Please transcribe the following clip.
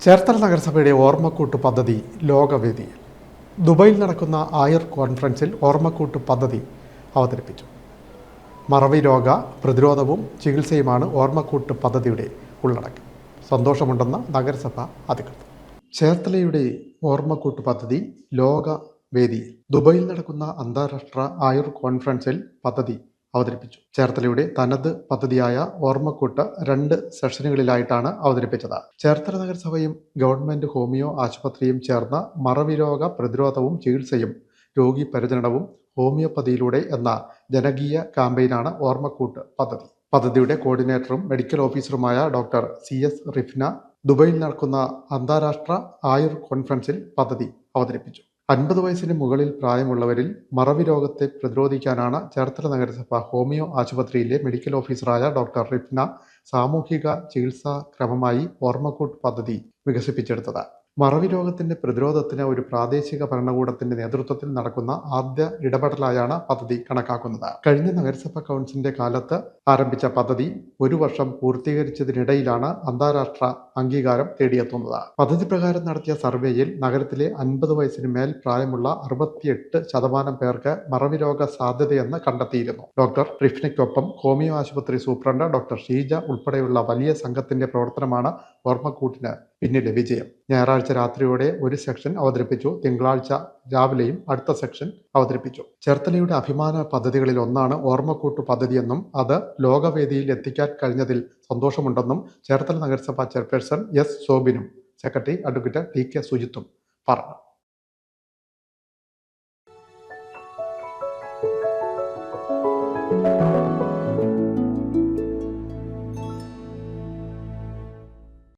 ചേർത്തല നഗരസഭയുടെ ഓർമ്മക്കൂട്ട് പദ്ധതി ലോകവേദിയിൽ. ദുബൈയിൽ നടക്കുന്ന ആയുർ കോൺഫറൻസിൽ ഓർമ്മക്കൂട്ട് പദ്ധതി അവതരിപ്പിച്ചു. മറവി രോഗ പ്രതിരോധവും ചികിത്സയുമാണ് ഓർമ്മക്കൂട്ട് പദ്ധതിയുടെ ഉള്ളടക്കം. സന്തോഷമുണ്ടെന്ന് നഗരസഭ അധികൃതർ. ചേർത്തലയുടെ ഓർമ്മക്കൂട്ട് പദ്ധതി ലോകവേദിയിൽ. ദുബൈയിൽ നടക്കുന്ന അന്താരാഷ്ട്ര ആയുർ കോൺഫറൻസിൽ പദ്ധതി അവതരിപ്പിച്ചു. ചേർത്തലയുടെ തനത് പദ്ധതിയായ ഓർമ്മക്കൂട്ട് 2 സെഷനുകളിലായിട്ടാണ് അവതരിപ്പിച്ചത്. ചേർത്തല നഗരസഭയും ഗവൺമെന്റ് ഹോമിയോ ആശുപത്രിയും ചേർന്ന് മറവി രോഗ പ്രതിരോധവും ചികിത്സയും രോഗി പരിചരണവും ഹോമിയോപ്പതിയിലൂടെ എന്ന ജനകീയ ക്യാമ്പയിനാണ് ഓർമ്മക്കൂട്ട് പദ്ധതി. പദ്ധതിയുടെ കോർഡിനേറ്ററും മെഡിക്കൽ ഓഫീസറുമായ ഡോക്ടർ CS റിഫ്ന ദുബൈയിൽ നടക്കുന്ന അന്താരാഷ്ട്ര ആയുർ കോൺഫറൻസിൽ പദ്ധതി അവതരിപ്പിച്ചു. 50 വയസ്സിന് മുകളിൽ പ്രായമുള്ളവരിൽ മറവി രോഗത്തെ പ്രതിരോധിക്കാനാണ് ചേർത്തല നഗരസഭ ഹോമിയോ ആശുപത്രിയിലെ മെഡിക്കൽ ഓഫീസറായ ഡോക്ടർ റിഫ്ന സാമൂഹിക ചികിത്സാ ക്രമമായി ഓർമ്മക്കൂട്ട് പദ്ധതി വികസിപ്പിച്ചെടുത്തത്. മറവി രോഗത്തിന്റെ പ്രതിരോധത്തിന് ഒരു പ്രാദേശിക ഭരണകൂടത്തിന്റെ നേതൃത്വത്തിൽ നടക്കുന്ന ആദ്യ ഇടപെടലായാണ് പദ്ധതി കണക്കാക്കുന്നത്. കഴിഞ്ഞ നഗരസഭാ കൗൺസിലിന്റെ കാലത്ത് ആരംഭിച്ച പദ്ധതി 1 വർഷം പൂർത്തീകരിച്ചതിനിടയിലാണ് അന്താരാഷ്ട്ര അംഗീകാരം തേടിയെത്തുന്നത്. പദ്ധതി പ്രകാരം നടത്തിയ സർവേയിൽ നഗരത്തിലെ 50 വയസ്സിന് മേൽ പ്രായമുള്ള 68% പേർക്ക് മറവി രോഗ സാധ്യതയെന്ന് കണ്ടെത്തിയിരുന്നു. ഡോക്ടർ റിഫ്നയ്ക്കൊപ്പം ഹോമിയോ ആശുപത്രി സൂപ്രണ്ട് ഡോക്ടർ ഷീജ ഉൾപ്പെടെയുള്ള വലിയ സംഘത്തിന്റെ പ്രവർത്തനമാണ് ഓർമ്മക്കൂട്ടിന് പിന്നിലെ വിജയം. ഞായറാഴ്ച രാത്രിയോടെ ഒരു സെക്ഷൻ അവതരിപ്പിച്ചു. തിങ്കളാഴ്ച രാവിലെയും അടുത്ത സെക്ഷൻ അവതരിപ്പിച്ചു. ചേർത്തലയുടെ അഭിമാന പദ്ധതികളിൽ ഒന്നാണ് ഓർമ്മക്കൂട്ട് പദ്ധതിയെന്നും അത് ലോകവേദിയിൽ എത്തിക്കാൻ കഴിഞ്ഞതിൽ സന്തോഷമുണ്ടെന്നും ചേർത്തല നഗരസഭാ ചെയർപേഴ്സൺ S. ശോഭിനും സെക്രട്ടറി അഡ്വക്കേറ്റ് TK സുജിത്തും പറഞ്ഞു.